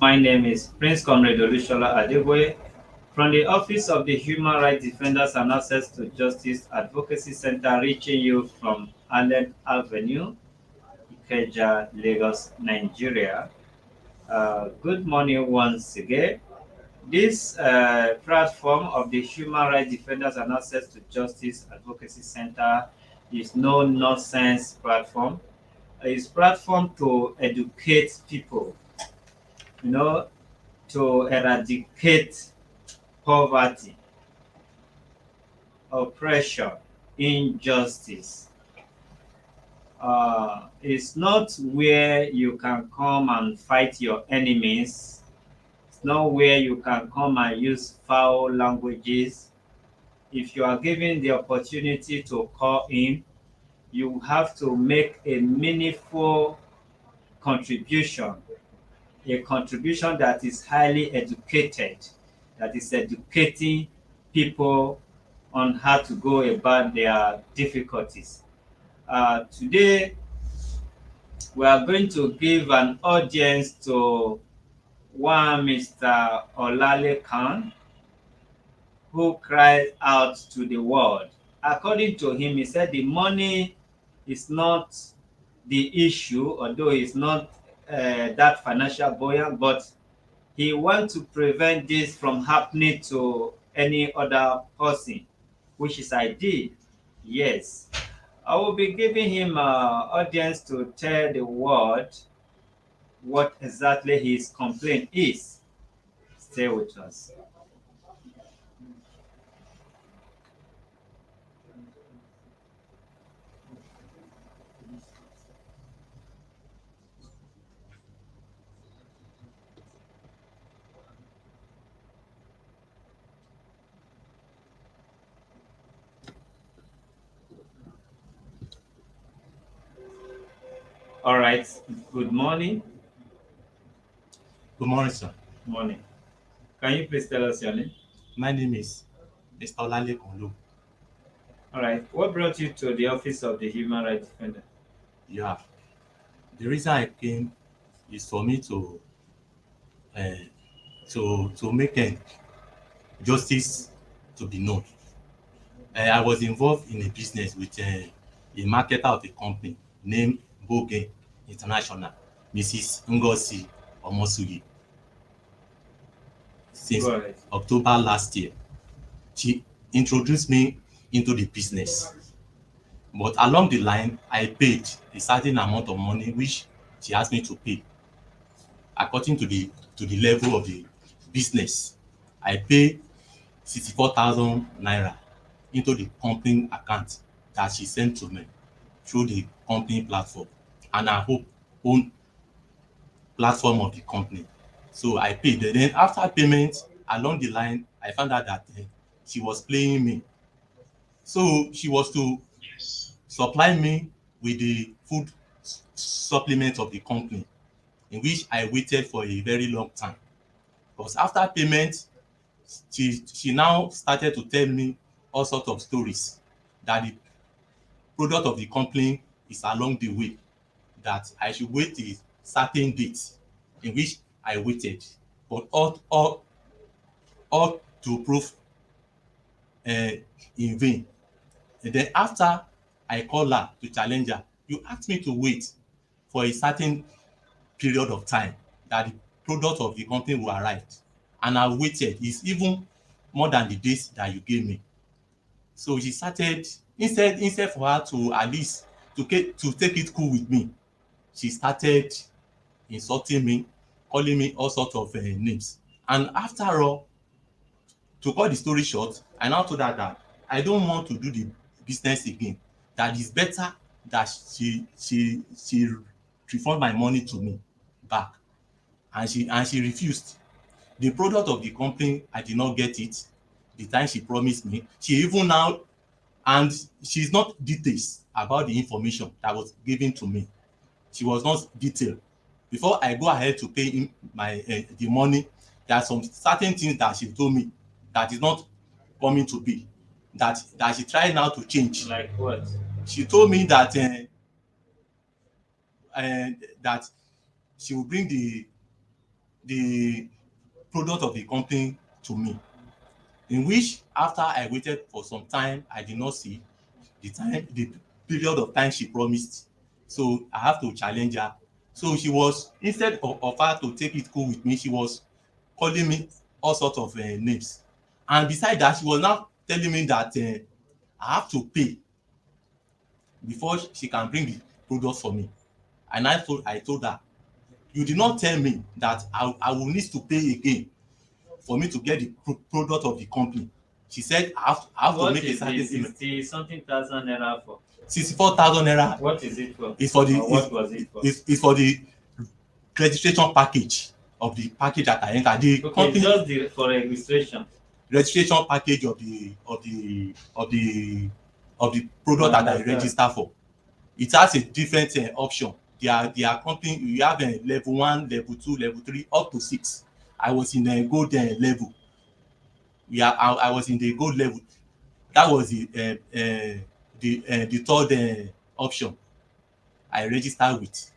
My name is Prince Comrade Olushola Adeboye from the Office of the Human Rights Defenders and Access to Justice Advocacy Center, reaching you from Allen Avenue, Ikeja, Lagos, Nigeria. Good morning once again. This platform of the Human Rights Defenders and Access to Justice Advocacy Center is no nonsense platform. It's platform to educate people, you know, to eradicate poverty, oppression, injustice. It's not where you can come and fight your enemies. It's not where you can come and use foul languages. If you are given the opportunity to call in, you have to make a meaningful contribution, a contribution that is highly educated, that is educating people on how to go about their difficulties. Today, we are going to give an audience to one Mr. Olalekan, who cried out to the world. According to him, he said the money is not the issue, although he's not that financial buoyant, but he wants to prevent this from happening to any other person, which is I did. Yes. I will be giving him audience to tell the world what exactly his complaint is. Stay with us. All right. Good morning. Good morning, sir. Morning. Can you please tell us your name? My name is Mr. Olalekan Olowu. All right. What brought you to the office of the Human Rights Defender? Yeah. The reason I came is for me uh, to make justice to be known. I was involved in a business with a marketer of a company named Bogen International, Mrs. Ngozi Omosuyi, since Go ahead. October last year. She introduced me into the business. But along the line, I paid a certain amount of money which she asked me to pay according to the level of the business. I pay 64,000 naira into the company account that she sent to me through the company platform and her own platform of the company. So I paid. Then after payment, along the line, I found out that she was playing me. So she was to supply me with the food supplement of the company, in which I waited for a very long time. Because after payment, she now started to tell me all sorts of stories that the product of the company is along the way, that I should wait a certain date, in which I waited, but all to prove uh, in vain. And then after I call her to challenge her, you asked me to wait for a certain period of time that the product of the company will arrive, and I waited. It's even more than the days that you gave me. So she started, instead for her to at least to take it cool with me, she started insulting me, calling me all sorts of names. And after all, to cut the story short, I now told her that I don't want to do the business again, that it's better that she refund my money to me back, and she refused. The product of the company, I did not get it the time she promised me. She even now, and she's not details about the information that was given to me. She was not detailed. Before I go ahead to pay him my the money, there are some certain things that she told me that is not coming to be, that she tried now to change. Like what? She told me that that she will bring the product of the company to me, in which after I waited for some time, I did not see the period of time she promised. So I have to challenge her. So she was, instead of her to take it cool with me, she was calling me all sorts of names. And beside that, she was now telling me that I have to pay before she can bring the product for me. And I told her, you did not tell me that I will need to pay again for me to get the product of the company. She said I have to What make a is the certain payment. 60 something thousand naira for? 64,000 naira What is it for? is for the Or what was it for? is for the registration package of the package that I enter. The Okay, company just the for registration. registration package of the product I that I understand. register for. It has a different option. Their company, you have level 1, level 2, level 3, up to 6. I was in the gold level. I was in the gold level. That was the third option I registered with.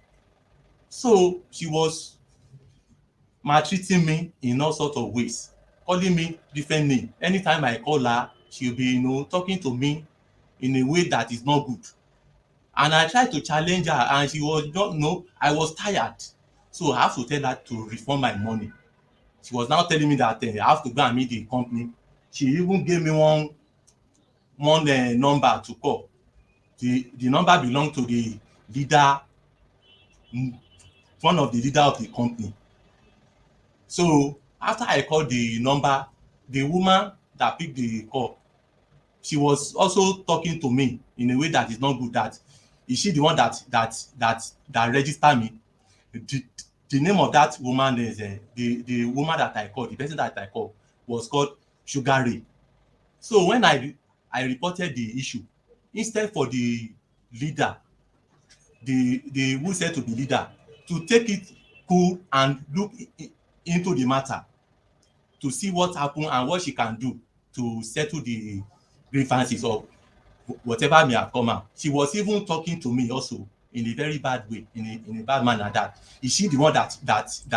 So she was maltreating me in all sorts of ways, calling me different name. Anytime I call her, she'll be talking to me in a way that is not good. And I tried to challenge her, and she was not no I was tired. So I have to tell her to refund my money. She was now telling me that I have to go and meet the company. She even gave me one number to call. The number belong to the leader, mm, one of the leader of the company. So after I called the number, the woman that picked the call, she was also talking to me in a way that is not good. That is she the one that registered me? The name of that woman is the woman that I called, the person that I called was called Sugar Ray. So when I reported the issue, instead for the leader, the who said to be leader, to take it cool and look into the matter to see what happen and what she can do to settle the grievances or whatever may have come out. She was even talking to me also in a very bad way, in a bad manner, that is she the one that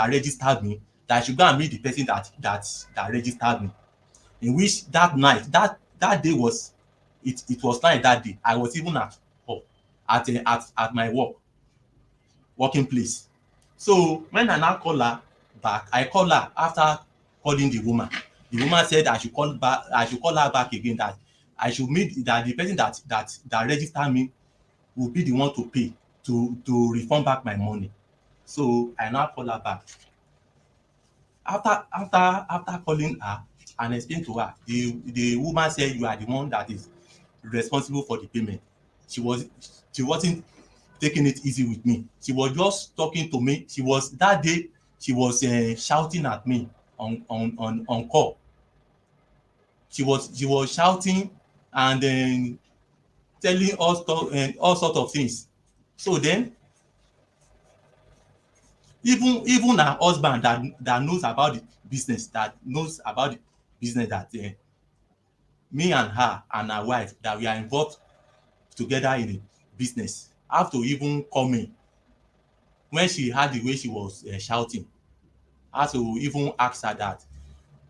registered me, that I should go and meet the person that registered me. In which that night, that day was, it was night that day. I was even at at my working place. So when I now call her back, I call her after calling the woman. The woman said I should call her back again, that I should meet, that the person that registered me will be the one to pay to refund back my money. So I now call her back. After calling her and explain to her, the woman said, you are the one that is responsible for the payment. She wasn't taking it easy with me. She was just talking to me. That day she was shouting at me on call. She was shouting and then telling us all sort of things. So then even her husband that knows about the business, that me and her and her wife, that we are involved together in the business, have to even call me when she heard the way she was shouting. Had to even ask her that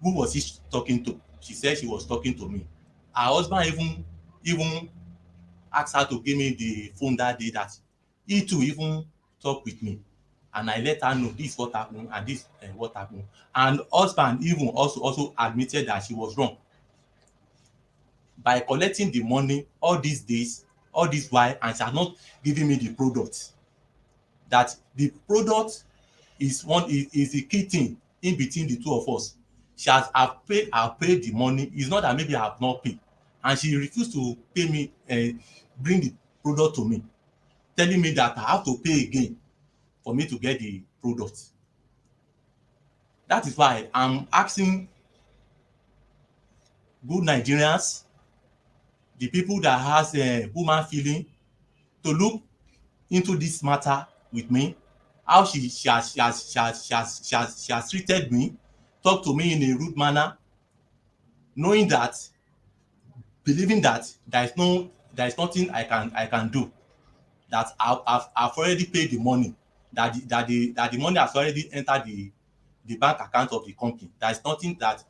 who was he talking to. She said she was talking to me. Her husband even asked her to give me the phone that day, that he too even talk with me, and I let her know this what happen and this what happen. And husband even also admitted that she was wrong by collecting the money all these days, all this while, and she has not given me the product. That the product is the key thing in between the two of us. She has have paid the money. It's not that maybe I have not paid, and she refused to pay me, bring the product to me, telling me that I have to pay again for me to get the product. That is why I'm asking good Nigerians, the people that has human feeling, to look into this matter with me. How she has treated me, talk to me in a rude manner, knowing that, believing that there is nothing I can do, that I've already paid the money, that the money has already entered the bank account of the company. There is nothing that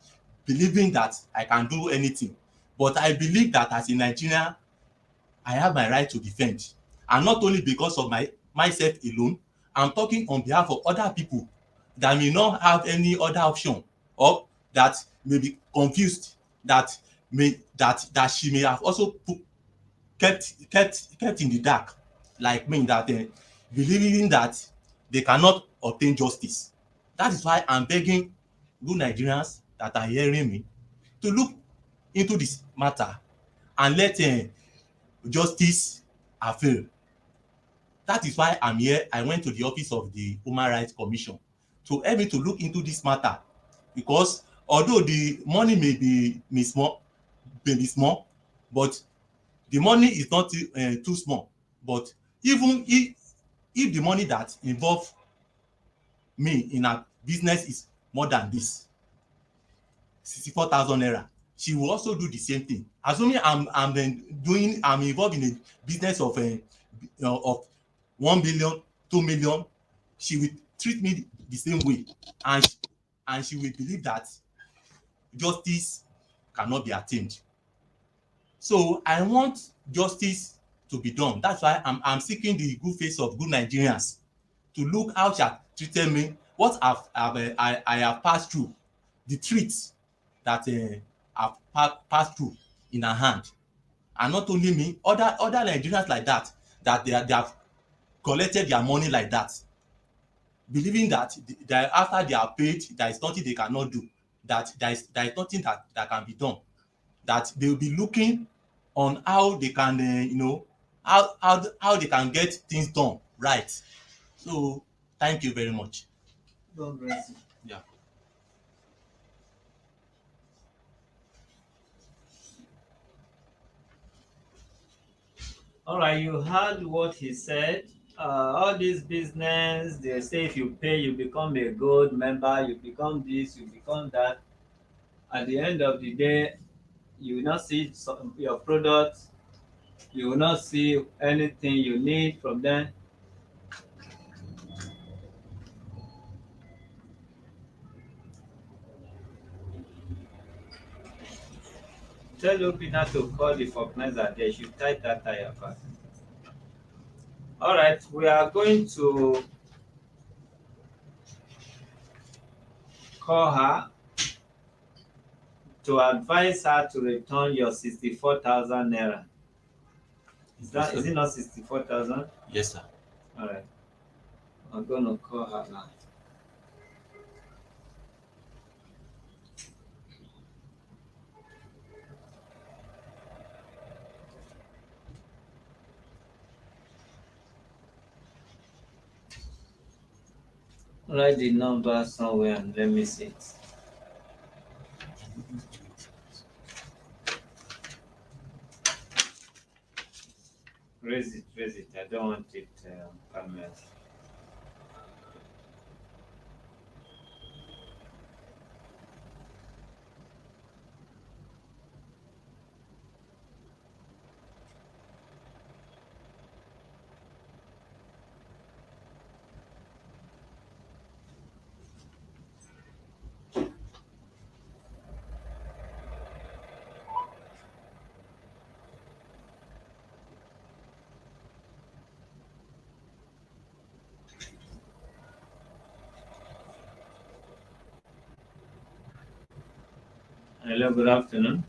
believing that I can do anything. But I believe that as a Nigerian, I have my right to defend. And not only because of myself alone, I'm talking on behalf of other people that may not have any other option, or that may be confused, that she may have also kept in the dark, like me, that believing that they cannot obtain justice. That is why I'm begging good Nigerians that are hearing me to look into this matter and let justice avail. That is why I'm here. I went to the office of the Human Rights Commission to help me to look into this matter, because although the money may be small, but the money is not too small. But even if the money that involve me in her business is more than this 64,000 naira, she will also do the same thing. Assuming I'm involved in a business of 1 billion, 2 million, she will treat me the same way, and she will believe that justice cannot be attained. So I want justice to be done. That's why I'm seeking the good face of good Nigerians to look how she has treated me, what I have passed through, the treats that I've passed through in her hand. And not only me, other Nigerians like that, that they have collected their money like that, believing that after they are paid, there is nothing they cannot do, that there is nothing that can be done, that they will be looking on how they can how they can get things done right. So thank you very much. God bless you. Yeah. All right, you heard what he said. All this business, they say if you pay, you become a gold member, you become this, you become that. At the end of the day, you will not see your product, you will not see anything you need from them. Tell Opina to call the organizer, they should type that tire first. All right, we are going to call her to advise her to return your 64,000 naira. Is it not 64,000? Yes, sir. All right. I'm gonna call her now. Write the number somewhere and let me see it. Raise it, raise it. I don't want it camera. Hello, good afternoon.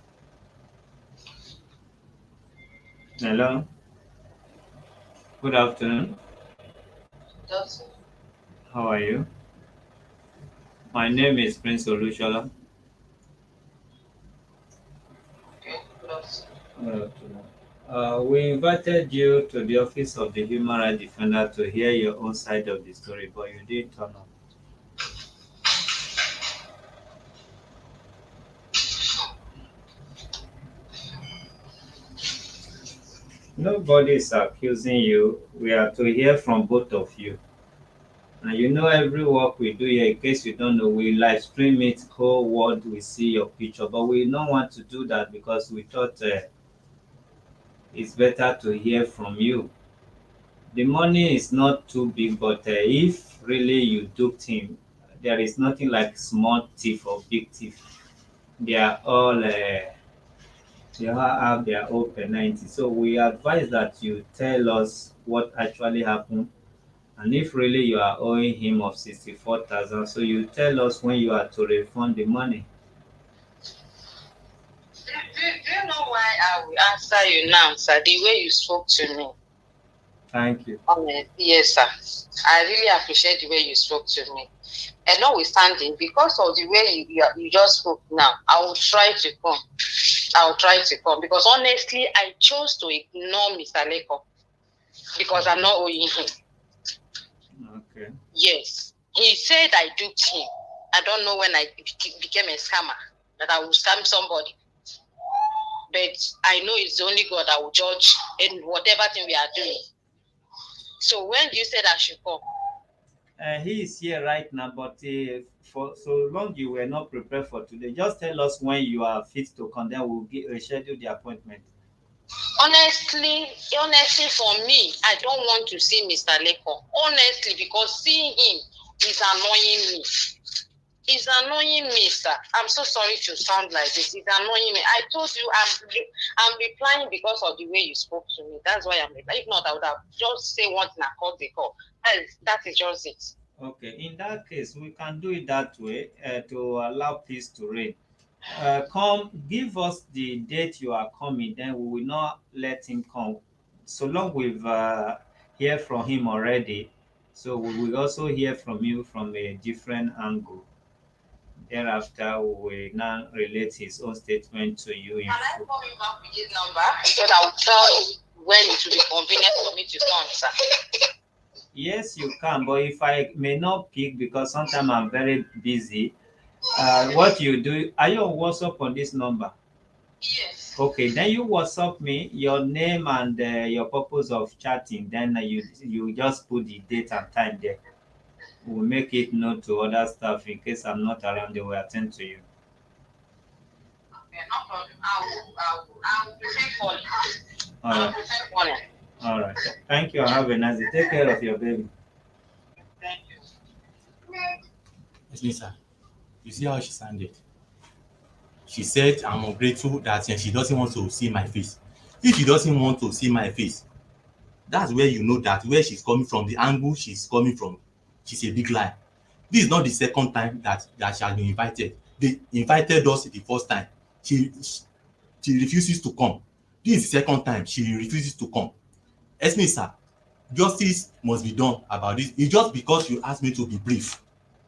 Hello, good afternoon. How are you? My name is Prince Olushola. Good afternoon. We invited you to the office of the Human Rights Defender to hear your own side of the story, but you didn't turn up. Nobody is accusing you. We are to hear from both of you. And you know every work we do here, in case you don't know, we live stream it, whole world we see your picture. But we don't want to do that because we thought it's better to hear from you. The money is not too big, but if really you duped him, there is nothing like small thief or big thief. They are all they all have their own penalty. So we advise that you tell us what actually happened, and if really you are owing him of 64,000, so you tell us when you are to refund the money. Do you know why I will answer you now, sir? The way you spoke to me. Thank you. Yes, sir. I really appreciate the way you spoke to me. And notwithstanding, because of the way you just spoke now, I will try to come. I will try to come because honestly, I chose to ignore Mr. Leko because I'm not owing him. Okay. Yes, he said I duped him. I don't know when I became a scammer that I will scam somebody, but I know it's only God that will judge in whatever thing we are doing. So when you said I should come, He is here right now, but for so long you were not prepared for today, just tell us when you are fit to come, then we'll reschedule the appointment. honestly, for me, I don't want to see Mr. Leko. Honestly, because seeing him is annoying me. It's annoying me, sir. I'm so sorry to sound like this. It's annoying me. I told you I'm replying because of the way you spoke to me. That's why I'm replying. If not, I would have just say one thing and call the call. That is just it. Okay, in that case, we can do it that way to allow peace to reign. Come, give us the date you are coming, then we will not let him come. So long we've hear from him already, so we will also hear from you from a different angle. Thereafter, we will now relate his own statement to you in Can I full. call you back with this number? So that I will tell you when it will be convenient for me to come, sir. Yes, you can, but if I may not pick because sometimes I'm very busy, what you do, are you on WhatsApp on this number? Yes. Okay, then you WhatsApp me your name and your purpose of chatting. Then you just put the date and time there. We'll make it known to other staff in case I'm not around. They will attend to you. Okay, no problem. I will prefer calling. All I will right, prefer calling. all right. Thank you. And have a nice day. Take care of your baby. Thank you. Yes, sir. You see how she sounded? She said I'm ungrateful that she doesn't want to see my face. If she doesn't want to see my face, that's where you know that where she's coming from, the angle she's coming from, she's a big lie. This is not the second time that she has been invited. They invited us the first time. She refuses to come. This is the second time she refuses to come. Excuse me, sir. Justice must be done about this. It's just because you asked me to be brief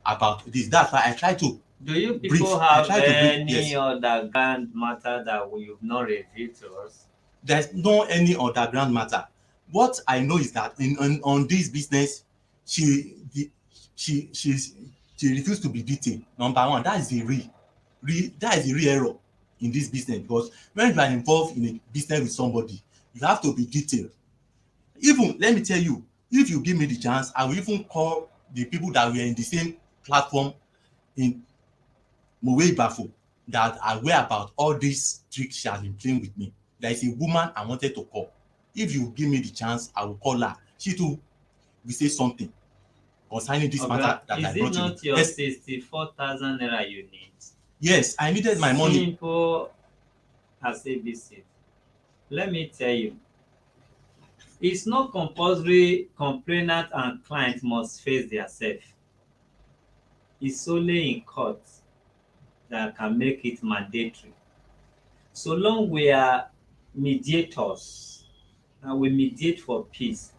about this. That's why I try to Do you people brief. I have try to brief. any Yes. other grand matter that you've not revealed to us? There's no any underground matter. What I know is that on this business, she the, she's she refused to be detailed. Number one, that is the that is the real error in this business, because when you are involved in a business with somebody, you have to be detailed. Even let me tell you, if you give me the chance, I will even call the people that were in the same platform in Mowe Bafo that are aware about all these tricks she has been playing with me. There is a woman I wanted to call. If you give me the chance, I will call her. She too will say something concerning this Okay, matter that I is it brought to you. not your Yes, 64,000 naira you need? yes, I needed my money. Simple as ABC. Let me tell you, it's not compulsory complainant and client must face theirself. It's only in court that can make it mandatory. So long we are mediators and we mediate for peace,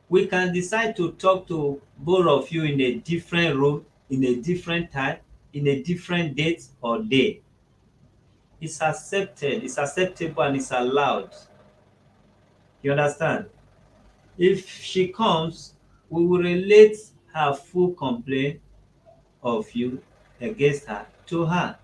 we can decide to talk to both of you in a different room, in a different time, in a different date or day. It's accepted, it's acceptable and it's allowed. You understand? If she comes, we will relate her full complaint of you against her to her.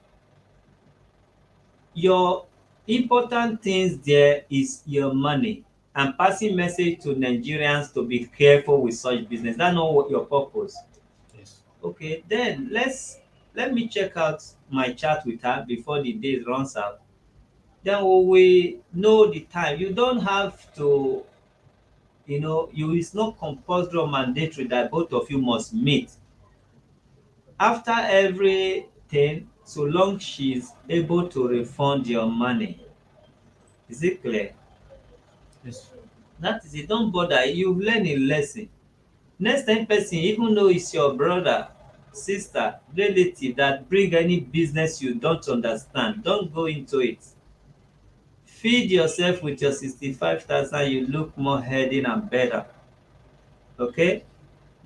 Your important things there is your money and passing message to Nigerians to be careful with such business. That's not what your purpose. Yes. Okay, then let me check out my chat with her before the day runs out. Then we know the time. You don't have to, it's not compulsory or mandatory that both of you must meet After everything, so long she's able to refund your money. Is it clear? Yes. That is it. Don't bother. You've learned a lesson. Next time person, even though it's your brother, sister, relative that bring any business you don't understand, don't go into it. Feed yourself with your 65,000, you look more healthy and better. Okay?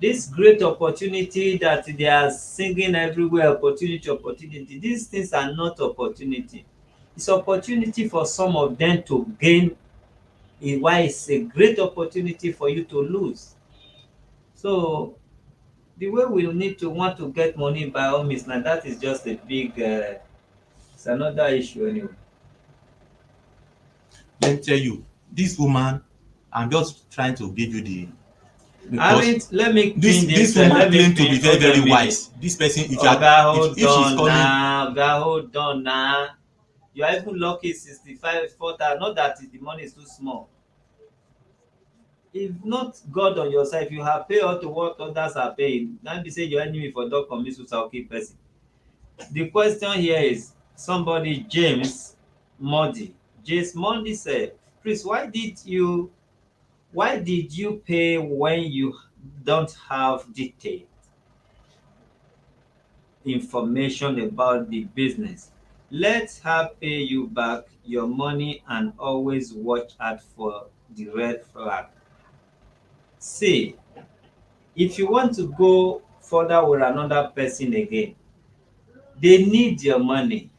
This great opportunity that they are singing everywhere, opportunity, opportunity, these things are not opportunity. It's opportunity for some of them to gain, while it's a great opportunity for you to lose. So the way we need to want to get money by all means, now that is just a big it's another issue anyway. Let me tell you, this woman, I'm just trying to give you the, because Haven't Let me this pin this this woman let me claim to be pin very hold on very a minute. wise. This person, if you are, Oga hold if she's on calling, now, oga hold on now. You are even lucky 65 4,000, not that the money is too small. If not God on your side, if you have paid all to what others are paying, now be say your enemy for don commit suicide or kill person. The question here is somebody, James Mondi said, Chris, why did you pay when you don't have detailed information about the business? Let her pay you back your money and always watch out for the red flag. See, if you want to go further with another person again, they need your money.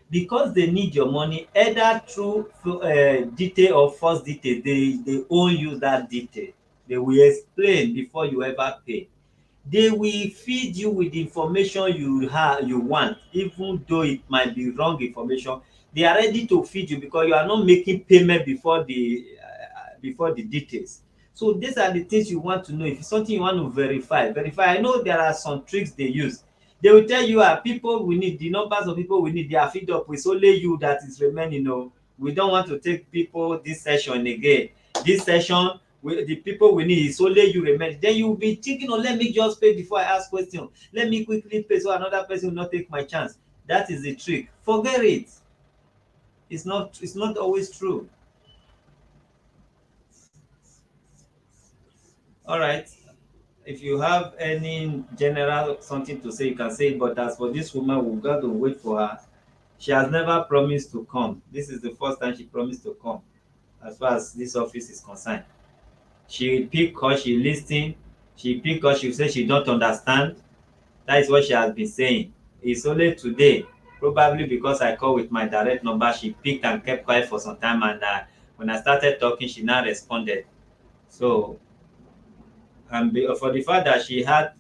Because they need your money either through detail or false detail, they owe you that detail. They will explain before you ever pay. They will feed you with the information you want, even though it might be wrong information. They are ready to feed you because you are not making payment before the details. So these are the things you want to know. If it's something you want to verify. I know there are some tricks they use. They will tell you, people we need, the numbers of people we need, they are feed up. It's only you that is remaining. Oh, we don't want to take people this session again. This session, the people we need is only you remain. Then you will be thinking, oh, let me just pay before I ask question. Let me quickly pay so another person will not take my chance. That is the trick. Forget it. It's not always true. All right. If you have any general something to say, you can say it. But as for this woman, we've got to wait for her. She has never promised to come. This is the first time she promised to come, as far as this office is concerned. She pick cause she listen. She pick cause she say she don't understand. That is what she has been saying. It's only today, probably because I call with my direct number, she picked and kept quiet for some time, and when I started talking, she now responded. So, and for the fact that she had,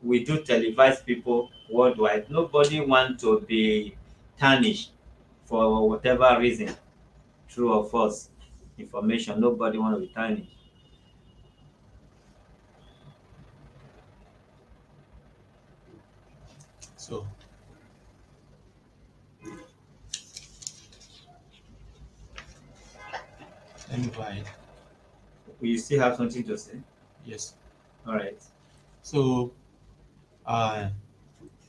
we do televise people worldwide. Nobody want to be tarnished for whatever reason, true or false information. Nobody want to be tarnished. so let me go ahead. You still have something to say? Yes. All right. So uh,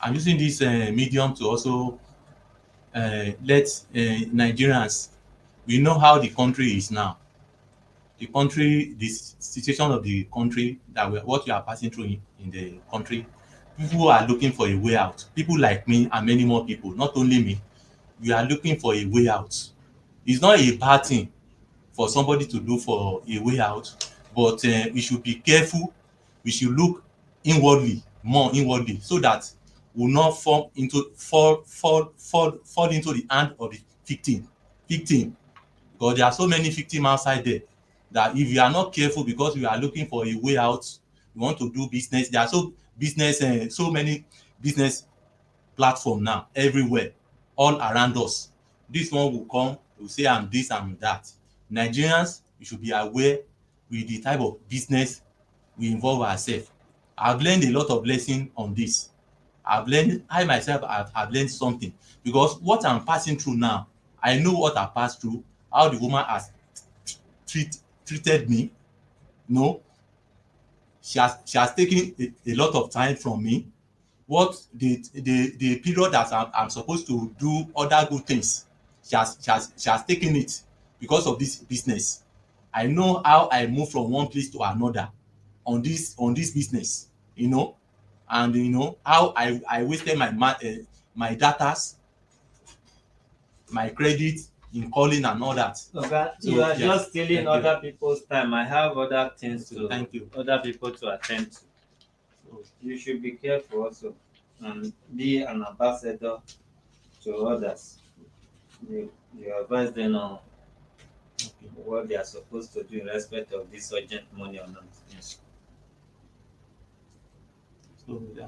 I'm using this medium to also let Nigerians, we know how the country is now. The country, the situation of the country, that what we are passing through in the country, people are looking for a way out. People like me and many more people, not only me, we are looking for a way out. It's not a bad thing for somebody to do for a way out, but we should be careful. We should look inwardly, more inwardly, so that we will not fall into the hand of the victim, because there are so many victims outside there, that if you are not careful, because you are looking for a way out, you want to do business, there are so many business platform now everywhere, all around us. This one will come, will say I'm this, I'm that. Nigerians, we should be aware with the type of business we involve ourselves. I've learned a lot of lesson on this. I myself have learned something, because what I'm passing through now, I know what I passed through, how the woman has treated me. No, she has taken a lot of time from me. what the period that I'm supposed to do other good things, she has taken it because of this business. I know how I move from one place to another on this business, and how I wasted my datas, my credit in calling and all that. Okay, So you are yes, just stealing thank you. other people's time. I have other things to Thank you. other people to attend to. So you should be careful also and be an ambassador to others. You advise them on Okay. what they are supposed to do in respect of this urgent money or not. Yes. So yeah.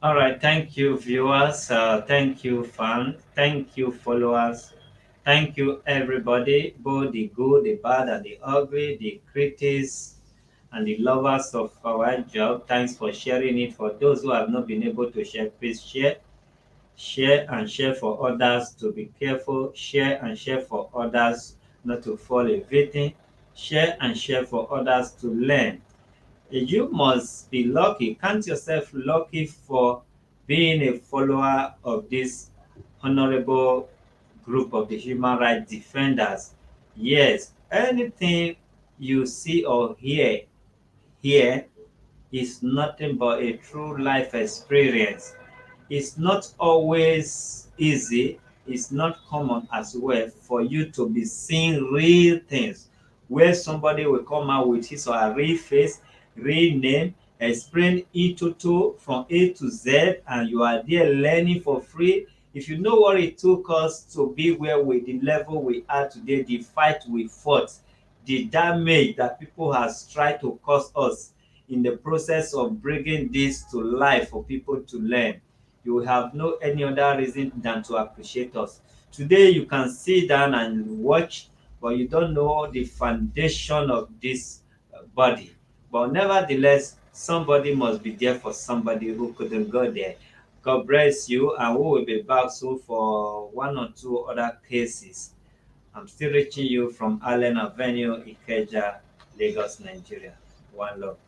All right, thank you, viewers. Thank you, fans. Thank you, followers. Thank you, everybody, both the good, the bad, and the ugly, the critics, and the lovers of our job. Thanks for sharing it. For those who have not been able to share, please share. Share and share for others to be careful. Share and share for others not to fall a victim. Share and share for others to learn. You must be lucky. Count yourself lucky for being a follower of this honorable group of the human rights defenders. Yes, anything you see or hear is nothing but a true life experience. It's not always easy, it's not common as well for you to be seeing real things where somebody will come out with his or her real face, real name, explain it to from A to Z, and you are there learning for free. If you know what it took us to be where we the level we are today, the fight we fought, the damage that people has tried to cause us in the process of bringing this to life for people to learn, you have no any other reason than to appreciate us. Today you can sit down and watch, but you don't know the foundation of this body. But nevertheless, somebody must be there for somebody who couldn't go there. God bless you, and we will be back soon for one or two other cases. I'm still reaching you from Allen Avenue, Ikeja, Lagos, Nigeria. One love.